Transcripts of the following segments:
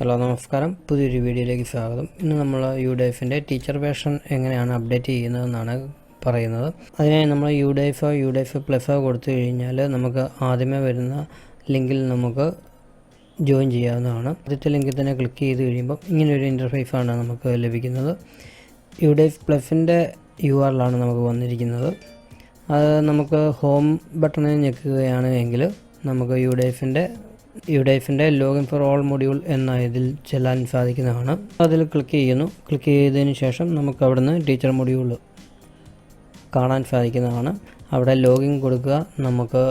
Hello നമസ്കാരം, പുതിയൊരു വീഡിയോയിലേക്ക് സ്വാഗതം. ഇന്ന് നമ്മൾ UDIFൻ്റെ ടീച്ചർ വേർഷൻ എങ്ങനെയാണ് അപ്ഡേറ്റ് ചെയ്യുന്നതെന്നാണ് പറയുന്നത്. അതിനായി നമ്മൾ UDIF പ്ലസ് കൊടുത്തു കഴിഞ്ഞാൽ നമുക്ക് ആദ്യമേ വരുന്ന ലിങ്കിൽ നമുക്ക് ജോയിൻ ചെയ്യാവുന്നതാണ്. ആദ്യത്തെ ലിങ്കിൽ തന്നെ ക്ലിക്ക് ചെയ്ത് കഴിയുമ്പോൾ ഇങ്ങനൊരു ഇൻ്റർഫേസാണ് നമുക്ക് ലഭിക്കുന്നത്. UDIF പ്ലസിൻ്റെ URL ആണ് നമുക്ക് വന്നിരിക്കുന്നത്. അത് നമുക്ക് ഹോം ബട്ടണിൽ ഞെക്കുകയാണ് എങ്കിൽ നമുക്ക് UDIFൻ്റെ ലോഗിൻ ഫോർ ഓൾ മൊഡ്യൂൾ എന്ന ഇതിൽ ചെല്ലാൻ സാധിക്കുന്നതാണ്. അതിൽ ക്ലിക്ക് ചെയ്യുന്നു. ക്ലിക്ക് ചെയ്തതിന് ശേഷം നമുക്ക് അവിടുന്ന് ടീച്ചർ മൊഡ്യൂൾ കാണാൻ സാധിക്കുന്നതാണ്. അവിടെ ലോഗിൻ കൊടുക്കുക. നമുക്ക്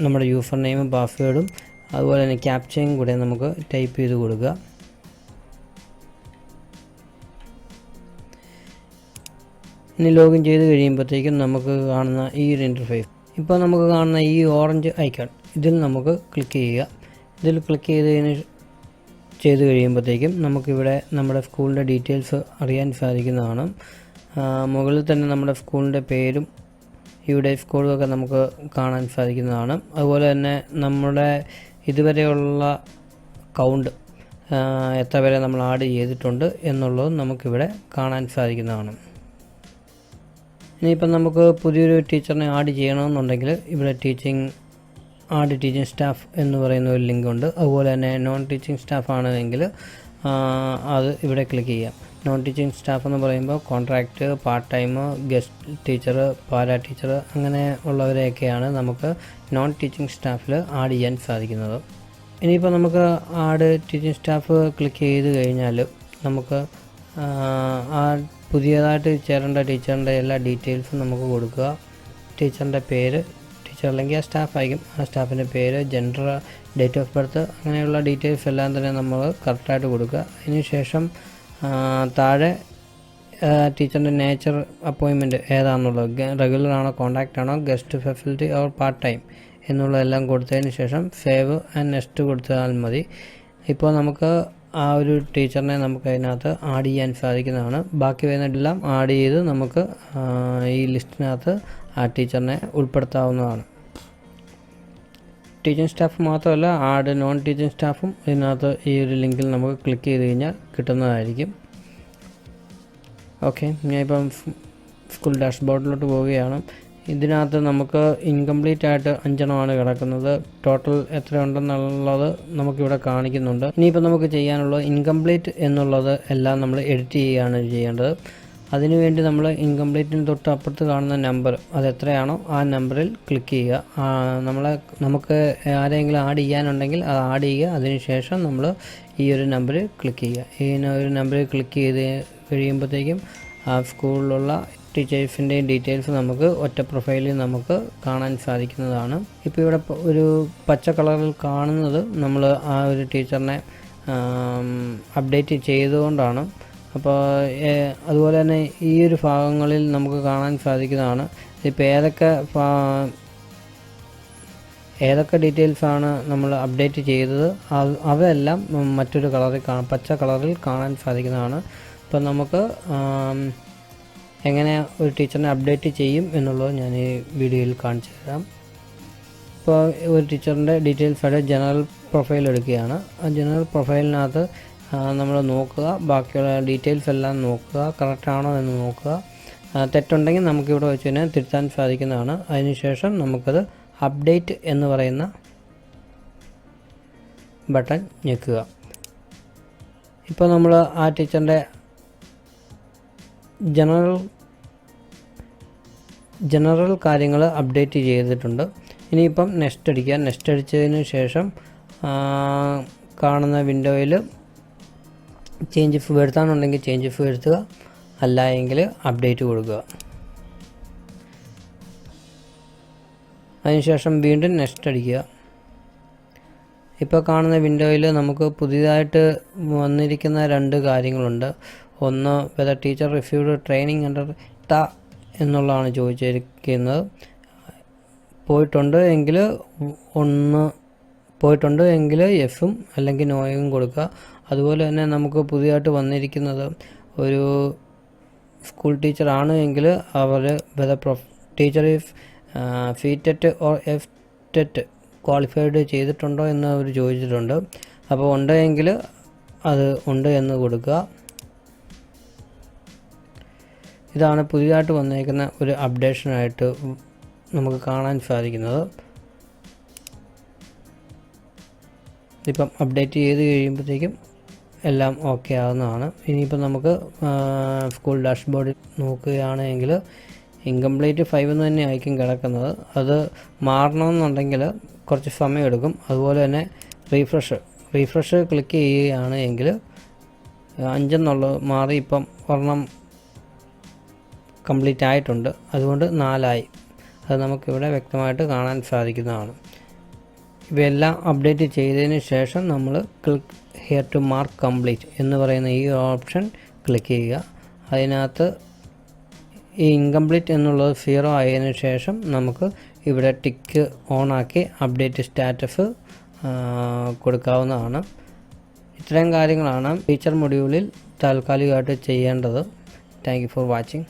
നമ്മുടെ യൂസർ നെയിമും പാസ്വേഡും അതുപോലെ തന്നെ ക്യാപ്ചയും കൂടെ നമുക്ക് ടൈപ്പ് ചെയ്ത് കൊടുക്കുക. ഇനി ലോഗിൻ ചെയ്ത് കഴിയുമ്പോഴത്തേക്കും നമുക്ക് കാണുന്ന ഈ ഒരു ഇൻ്റർഫേസ്, ഇപ്പോൾ നമുക്ക് കാണുന്ന ഈ ഓറഞ്ച് ഐക്കൺ, ഇതിൽ നമുക്ക് ക്ലിക്ക് ചെയ്യുക. ഇതിൽ ക്ലിക്ക് ചെയ്ത് കഴിയുമ്പോഴത്തേക്കും നമുക്കിവിടെ നമ്മുടെ സ്കൂളിൻ്റെ ഡീറ്റെയിൽസ് അറിയാൻ സാധിക്കുന്നതാണ്. മുകളിൽ തന്നെ നമ്മുടെ സ്കൂളിൻ്റെ പേരും UDIF കോഡും ഒക്കെ നമുക്ക് കാണാൻ സാധിക്കുന്നതാണ്. അതുപോലെ തന്നെ നമ്മുടെ ഇതുവരെയുള്ള കൗണ്ട്, എത്ര വരെ നമ്മൾ ആഡ് ചെയ്തിട്ടുണ്ട് എന്നുള്ളതും നമുക്കിവിടെ കാണാൻ സാധിക്കുന്നതാണ്. ഇനിയിപ്പം നമുക്ക് പുതിയൊരു ടീച്ചറിനെ ആഡ് ചെയ്യണമെന്നുണ്ടെങ്കിൽ ഇവിടെ ആഡ് ടീച്ചിങ് സ്റ്റാഫ് എന്ന് പറയുന്ന ഒരു ലിങ്ക് ഉണ്ട്. അതുപോലെ തന്നെ നോൺ ടീച്ചിങ് സ്റ്റാഫ് ആണെങ്കിൽ അത് ഇവിടെ ക്ലിക്ക് ചെയ്യാം. നോൺ ടീച്ചിങ് സ്റ്റാഫ് എന്ന് പറയുമ്പോൾ contract, part time, guest teacher, para teacher അങ്ങനെ ഉള്ളവരെയൊക്കെയാണ് നമുക്ക് നോൺ ടീച്ചിങ് സ്റ്റാഫിൽ ആഡ് ചെയ്യാൻ സാധിക്കുന്നത്. ഇനിയിപ്പോൾ നമുക്ക് ആഡ് ടീച്ചിങ് സ്റ്റാഫ് ക്ലിക്ക് ചെയ്ത് കഴിഞ്ഞാൽ നമുക്ക് ആ പുതിയതായിട്ട് ചേരേണ്ട ടീച്ചറിൻ്റെ എല്ലാ ഡീറ്റെയിൽസും നമുക്ക് കൊടുക്കുക. ടീച്ചറിൻ്റെ പേര്, ടീച്ചർ അല്ലെങ്കിൽ ആ സ്റ്റാഫ് ആയിരിക്കും, ആ സ്റ്റാഫിൻ്റെ പേര്, ജെൻഡർ, ഡേറ്റ് ഓഫ് ബർത്ത് അങ്ങനെയുള്ള ഡീറ്റെയിൽസ് എല്ലാം തന്നെ നമ്മൾ കറക്റ്റായിട്ട് കൊടുക്കുക. അതിനുശേഷം താഴെ ടീച്ചറിൻ്റെ നേച്ചർ, അപ്പോയിൻമെൻറ്റ് ഏതാണെന്നുള്ളത്, റെഗുലർ ആണോ, കോൺടാക്റ്റ് ആണോ, guest facility or part time എന്നുള്ളതെല്ലാം കൊടുത്തതിന് ശേഷം സേവ് ആൻഡ് നെക്സ്റ്റ് കൊടുത്താൽ മതി. ഇപ്പോൾ നമുക്ക് ആ ഒരു ടീച്ചറിനെ നമുക്ക് അതിനകത്ത് ആഡ് ചെയ്യാൻ സാധിക്കുന്നതാണ്. ബാക്കി വരുന്നതെല്ലാം ആഡ് ചെയ്ത് നമുക്ക് ഈ ലിസ്റ്റിനകത്ത് ആ ടീച്ചറിനെ ഉൾപ്പെടുത്താവുന്നതാണ്. ടീച്ചിങ് സ്റ്റാഫ് മാത്രമല്ല, ആഡ് നോൺ ടീച്ചിങ് സ്റ്റാഫും ഇതിനകത്ത് ഈ ഒരു ലിങ്കിൽ നമുക്ക് ക്ലിക്ക് ചെയ്ത് കഴിഞ്ഞാൽ കിട്ടുന്നതായിരിക്കും. ഓക്കെ, ഞാനിപ്പം സ്കൂൾ ഡാഷ്ബോർഡിലോട്ട് പോവുകയാണ്. ഇതിനകത്ത് നമുക്ക് ഇൻകംപ്ലീറ്റ് ആയിട്ട് 5 എണ്ണമാണ് കിടക്കുന്നത്. ടോട്ടൽ എത്ര ഉണ്ടെന്നുള്ളത് നമുക്കിവിടെ കാണിക്കുന്നുണ്ട്. ഇനിയിപ്പോൾ നമുക്ക് ചെയ്യാനുള്ളത് ഇൻകംപ്ലീറ്റ് എന്നുള്ളത് എല്ലാം നമ്മൾ എഡിറ്റ് ചെയ്യുകയാണ് ചെയ്യേണ്ടത്. അതിനുവേണ്ടി നമ്മൾ ഇൻകംപ്ലീറ്റിന് തൊട്ട് അപ്പുറത്ത് കാണുന്ന നമ്പർ, അത് എത്രയാണോ ആ നമ്പറിൽ ക്ലിക്ക് ചെയ്യുക. നമുക്ക് ആരെങ്കിലും ആഡ് ചെയ്യാനുണ്ടെങ്കിൽ അത് ആഡ് ചെയ്യുക. അതിനുശേഷം നമ്മൾ ഈ ഒരു നമ്പറിൽ ക്ലിക്ക് ചെയ്യുക. ഈ ഒരു നമ്പറിൽ ക്ലിക്ക് ചെയ്ത് കഴിയുമ്പോഴത്തേക്കും ആ സ്കൂളിലുള്ള ടീച്ചേഴ്സിൻ്റെയും ഡീറ്റെയിൽസ് നമുക്ക് ഒറ്റ പ്രൊഫൈലിൽ നമുക്ക് കാണാൻ സാധിക്കുന്നതാണ്. ഇപ്പോൾ ഇവിടെ ഒരു പച്ച കളറിൽ കാണുന്നത് നമ്മൾ ആ ഒരു ടീച്ചറിനെ അപ്ഡേറ്റ് ചെയ്തുകൊണ്ടാണ്. അപ്പോൾ അതുപോലെ തന്നെ ഈ ഒരു ഭാഗങ്ങളിൽ നമുക്ക് കാണാൻ സാധിക്കുന്നതാണ്. ഇപ്പോൾ ഏതൊക്കെ ഡീറ്റെയിൽസാണ് നമ്മൾ അപ്ഡേറ്റ് ചെയ്തത് അവയെല്ലാം മറ്റൊരു കളറിൽ പച്ച കളറിൽ കാണാൻ സാധിക്കുന്നതാണ്. അപ്പോൾ നമുക്ക് എങ്ങനെ ഒരു ടീച്ചറിനെ അപ്ഡേറ്റ് ചെയ്യും എന്നുള്ളത് ഞാൻ ഈ വീഡിയോയിൽ കാണിച്ചു തരാം. ഇപ്പോൾ ഒരു ടീച്ചറിൻ്റെ ഡീറ്റെയിൽസായിട്ട് ജനറൽ പ്രൊഫൈൽ എടുക്കുകയാണ്. ആ ജനറൽ പ്രൊഫൈലിനകത്ത് നമ്മൾ നോക്കുക, ബാക്കിയുള്ള ഡീറ്റെയിൽസ് എല്ലാം നോക്കുക, കറക്റ്റാണോ എന്ന് നോക്കുക. തെറ്റുണ്ടെങ്കിൽ നമുക്കിവിടെ വെച്ച് തന്നെ തിരുത്താൻ സാധിക്കുന്നതാണ്. അതിനുശേഷം നമുക്കത് അപ്ഡേറ്റ് എന്ന് പറയുന്ന ബട്ടൺ ഞെക്കുക. ഇപ്പോൾ നമ്മൾ ആ ടീച്ചറിൻ്റെ ജനറൽ കാര്യങ്ങൾ അപ്ഡേറ്റ് ചെയ്തിട്ടുണ്ട്. ഇനിയിപ്പം നെക്സ്റ്റ് അടിക്കുക. നെക്സ്റ്റ് അടിച്ചതിന് ശേഷം കാണുന്ന വിൻഡോയിൽ ചേഞ്ച് വരുത്താനുണ്ടെങ്കിൽ ചേഞ്ച് വരുത്തുക, അല്ല എങ്കിൽ അപ്ഡേറ്റ് കൊടുക്കുക. അതിനുശേഷം വീണ്ടും നെക്സ്റ്റ് അടിക്കുക. ഇപ്പോൾ കാണുന്ന വിൻഡോയിൽ നമുക്ക് പുതിയതായിട്ട് വന്നിരിക്കുന്ന 2 കാര്യങ്ങളുണ്ട്. ഒന്ന്, whether teacher received training under എന്നുള്ളതാണ് ചോദിച്ചിരിക്കുന്നത്. പോയിട്ടുണ്ട് എങ്കിൽ യെസും അല്ലെങ്കിൽ നോയും കൊടുക്കുക. അതുപോലെ തന്നെ നമുക്ക് പുതിയതായിട്ട് വന്നിരിക്കുന്നത് ഒരു സ്കൂൾ ടീച്ചർ ആണ് എങ്കിൽ അവർ ടീച്ചർ ഈസ് ഫീറ്ററ്റ് ഓർ എഫ് ടെറ്റ് ക്വാളിഫൈഡ് ചെയ്തിട്ടുണ്ടോ എന്ന് അവർ ചോദിച്ചിട്ടുണ്ട്. അപ്പോൾ ഉണ്ടെങ്കിൽ അത് ഉണ്ട് എന്ന് കൊടുക്കുക. ഇതാണ് പുതിയതായിട്ട് വന്നേക്കുന്ന ഒരു അപ്ഡേഷനായിട്ട് നമുക്ക് കാണാൻ സാധിക്കുന്നത്. ഇപ്പം അപ്ഡേറ്റ് ചെയ്ത് കഴിയുമ്പോഴത്തേക്കും എല്ലാം ഓക്കെ ആകുന്നതാണ്. ഇനിയിപ്പോൾ നമുക്ക് സ്കൂൾ ഡാഷ്ബോർഡിൽ നോക്കുകയാണെങ്കിൽ ഇൻകംപ്ലീറ്റ് 5 എന്ന് തന്നെ ആയിരിക്കും കിടക്കുന്നത്. അത് മാറണമെന്നുണ്ടെങ്കിൽ കുറച്ച് സമയമെടുക്കും. അതുപോലെ തന്നെ റീഫ്രഷ് ക്ലിക്ക് ചെയ്യുകയാണ് എങ്കിൽ 5 എന്നുള്ളത് മാറി ഇപ്പം ഒരെണ്ണം കംപ്ലീറ്റ് ആയിട്ടുണ്ട്. അതുകൊണ്ട് 4 ആയി. അത് നമുക്കിവിടെ വ്യക്തമായിട്ട് കാണാൻ സാധിക്കുന്നതാണ്. ഇവയെല്ലാം അപ്ഡേറ്റ് ചെയ്തതിന് ശേഷം നമ്മൾ click here to mark complete എന്ന് പറയുന്ന ഈ ഓപ്ഷൻ ക്ലിക്ക് ചെയ്യുക. അതിനകത്ത് ഈ ഇൻകംപ്ലീറ്റ് എന്നുള്ളത് 0 ആയതിനു ശേഷം നമുക്ക് ഇവിടെ ടിക്ക് ഓണാക്കി അപ്ഡേറ്റ് സ്റ്റാറ്റസ് കൊടുക്കാവുന്നതാണ്. ഇത്രയും കാര്യങ്ങളാണ് ടീച്ചർ മൊഡ്യൂളിൽ താൽക്കാലികമായിട്ട് ചെയ്യേണ്ടത്. Thank you for watching.